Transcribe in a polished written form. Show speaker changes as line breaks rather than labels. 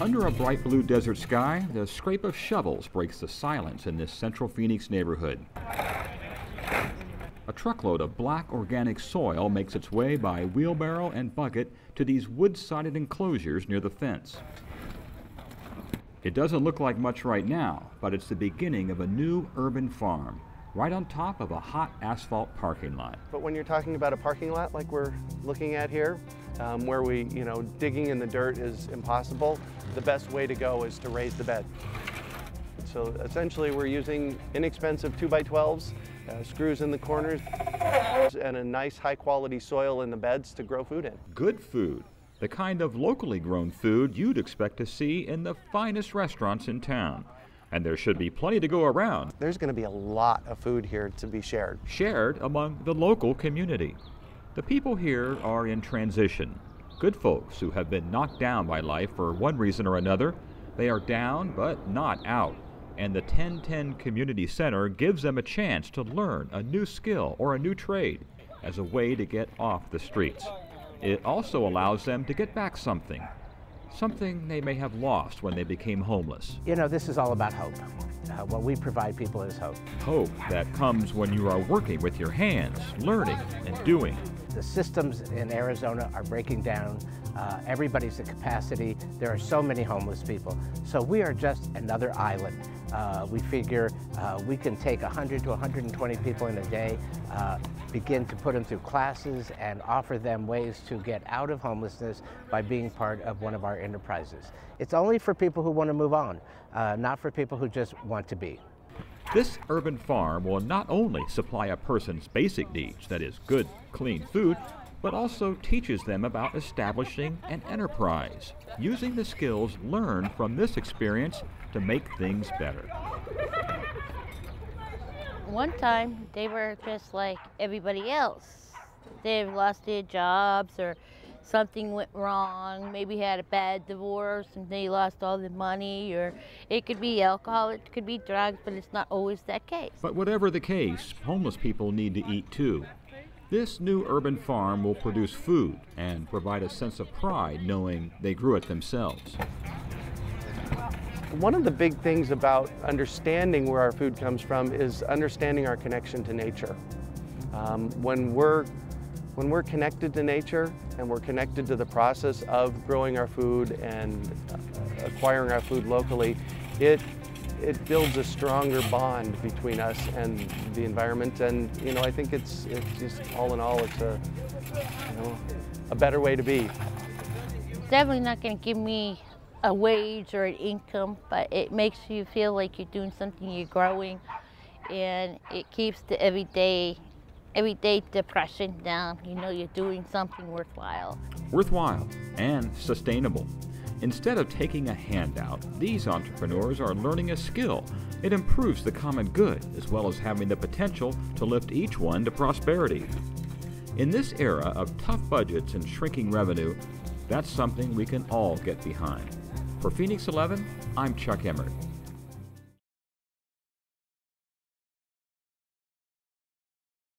Under a bright blue desert sky, the scrape of shovels breaks the silence in this central Phoenix neighborhood. A truckload of black organic soil makes its way by wheelbarrow and bucket to these wood-sided enclosures near the fence. It doesn't look like much right now, but it's the beginning of a new urban farm, right on top of a hot asphalt parking lot.
But when you're talking about a parking lot like we're looking at here, where digging in the dirt is impossible, the best way to go is to raise the bed. So essentially we're using inexpensive 2x12s, screws in the corners, and a nice high quality soil in the beds to grow food in.
Good food, the kind of locally grown food you'd expect to see in the finest restaurants in town. And there should be plenty to go around.
There's going to be a lot of food here to be shared.
Shared among the local community. The people here are in transition. Good folks who have been knocked down by life for one reason or another. They are down but not out. And the 1010 Community Center gives them a chance to learn a new skill or a new trade as a way to get off the streets. It also allows them to get back something they may have lost when they became homeless.
You know, this is all about hope. What we provide people is hope.
Hope that comes when you are working with your hands, learning and doing.
The systems in Arizona are breaking down. Everybody's at capacity. There are so many homeless people. So we are just another island. We figure we can take 100 to 120 people in a day, begin to put them through classes and offer them ways to get out of homelessness by being part of one of our enterprises. It's only for people who want to move on, not for people who just want to be.
This urban farm will not only supply a person's basic needs, that is good, clean food, but also teaches them about establishing an enterprise, using the skills learned from this experience to make things better.
One time, they were just like everybody else. They've lost their jobs or something went wrong, maybe had a bad divorce and they lost all their money, or it could be alcohol, it could be drugs, but it's not always that case.
But whatever the case, homeless people need to eat too. This new urban farm will produce food and provide a sense of pride knowing they grew it themselves.
One of the big things about understanding where our food comes from is understanding our connection to nature. When we're connected to nature and we're connected to the process of growing our food and acquiring our food locally, it builds a stronger bond between us and the environment. And I think it's just all in all, it's a better way to be.
It's definitely not going to give me a wage or an income, but it makes you feel like you're doing something, you're growing, and it keeps the everyday depression down. You know you're doing something worthwhile.
Worthwhile and sustainable. Instead of taking a handout, these entrepreneurs are learning a skill. It improves the common good, as well as having the potential to lift each one to prosperity. In this era of tough budgets and shrinking revenue, that's something we can all get behind. For Phoenix 11, I'm Chuck Emmert.